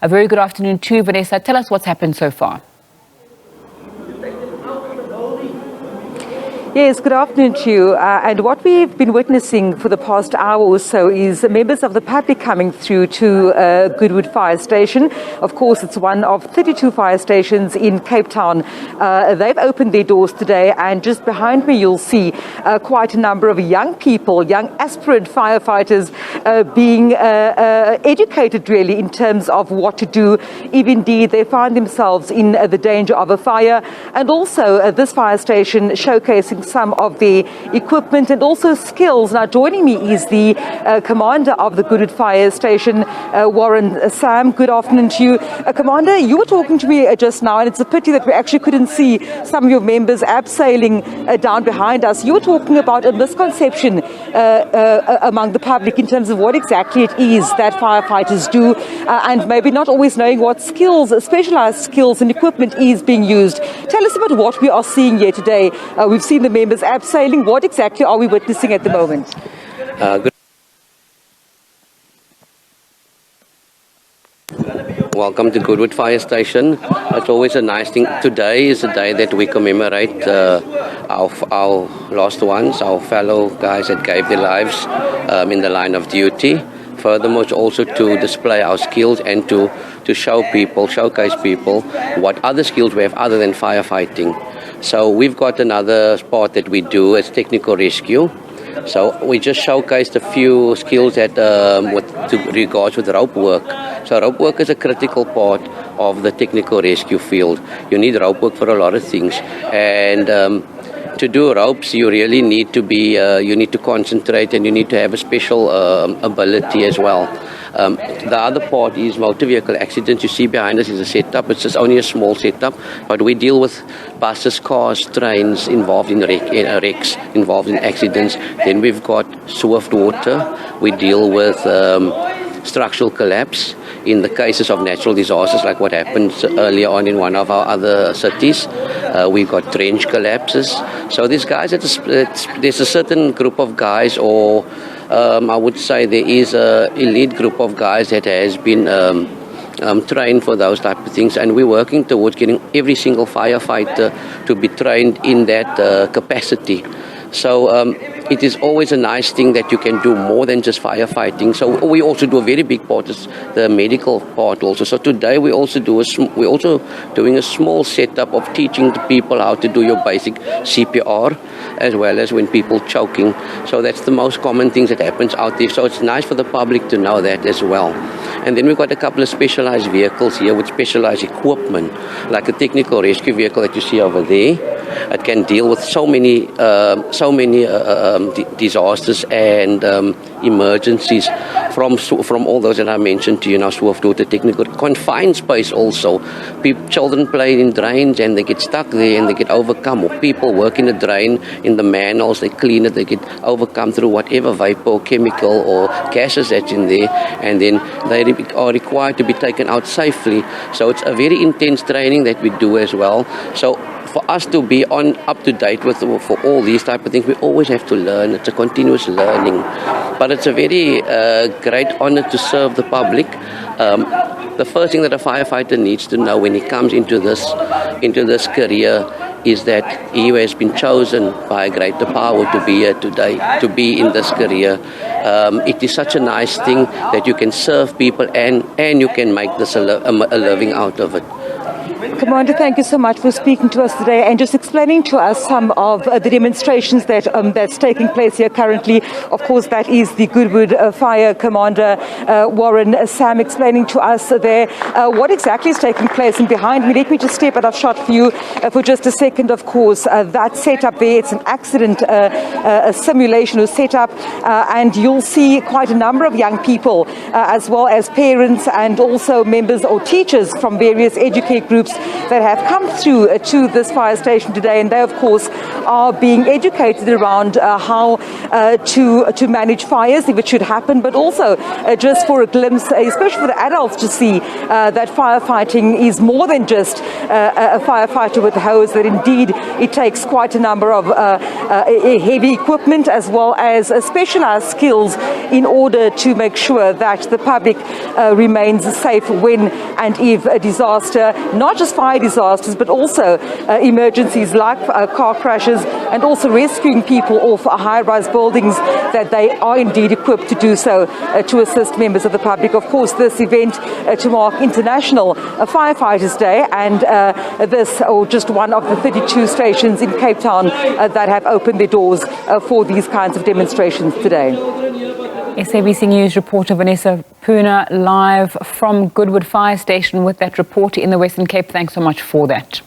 A very good afternoon to you, Vanessa. Tell us what's happened so far. Yes, good afternoon to you. And what we've been witnessing for the past hour or so is members of the public coming through to Goodwood Fire Station. Of course, it's one of 32 fire stations in Cape Town. They've opened their doors today, and just behind me you'll see quite a number of young people, young aspirant firefighters being educated really in terms of what to do if indeed they find themselves in the danger of a fire. And also this fire station showcasing some of the equipment and also skills. Now, joining me is the commander of the Goodwood Fire Station, Warren Sam. Good afternoon to you. Commander, you were talking to me just now, and it's a pity that we actually couldn't see some of your members abseiling down behind us. You were talking about a misconception among the public in terms of what exactly it is that firefighters do, and maybe not always knowing what skills, specialized skills and equipment is being used. Tell us about what we are seeing here today. We've seen the members abseiling. What exactly are we witnessing at the moment? Welcome to Goodwood Fire Station. It's always a nice thing. Today is the day that we commemorate our lost ones, our fellow guys that gave their lives in the line of duty. Furthermore, it's also to display our skills and to showcase people what other skills we have other than firefighting. So we've got another sport that we do as technical rescue. So we just showcased a few skills that regards with rope work. So rope work is a critical part of the technical rescue field. You need rope work for a lot of things, and to do ropes, you really need to be, you need to concentrate, and you need to have a special ability as well. The other part is motor vehicle accidents. You see behind us is a setup. It's just only a small setup, but we deal with buses, cars, trains involved in wrecks, involved in accidents. Then we've got swift water. We deal with structural collapse in the cases of natural disasters like what happened earlier on in one of our other cities. We've got trench collapses. So these guys, there's a certain group of guys, or I would say there is an elite group of guys that has been trained for those type of things, and we're working towards getting every single firefighter to be trained in that capacity. So it is always a nice thing that you can do more than just firefighting. So we also do a very big part, is the medical part also. So today we're also doing a small setup of teaching the people how to do your basic CPR, as well as when people choking. So that's the most common things that happens out there. So it's nice for the public to know that as well. And then we've got a couple of specialized vehicles here with specialized equipment, like a technical rescue vehicle that you see over there. It can deal with so many disasters and emergencies from all those that I mentioned to you now. Swift water, technical, confined space also. Children play in drains and they get stuck there and they get overcome, or people work in the drain, in the manholes, they clean it, they get overcome through whatever vapor or chemical or gases that's in there, and then they are required to be taken out safely. So it's a very intense training that we do as well. So for us to be up to date with for all these type of things, we always have to learn. It's a continuous learning, but it's a very great honor to serve the public. The first thing that a firefighter needs to know when he comes into this career is that he has been chosen by a greater power to be here today, to be in this career. It is such a nice thing that you can serve people and you can make this a living out of it. Commander, thank you so much for speaking to us today and just explaining to us some of the demonstrations that's taking place here currently. Of course, that is the Goodwood Fire Commander, Warren Sam, explaining to us there what exactly is taking place. And behind me, let me just step out of shot for you for just a second. Of course, that setup there, it's an accident a simulation or setup, and you'll see quite a number of young people as well as parents and also members or teachers from various educate groups that have come through to this fire station today, and they of course are being educated around how to manage fires if it should happen, but also just for a glimpse, especially for the adults, to see that firefighting is more than just a firefighter with a hose, that indeed it takes quite a number of heavy equipment as well as specialized skills in order to make sure that the public remains safe when and if a disaster, not just fire disasters, but also emergencies like car crashes, and also rescuing people off high-rise buildings, that they are indeed equipped to do so to assist members of the public. Of course, this event to mark International Firefighters Day, and this, or just one of the 32 stations in Cape Town that have opened their doors for these kinds of demonstrations today. SABC News reporter Vanessa Poonah live from Goodwood Fire Station with that report in the Western Cape. Thanks so much for that.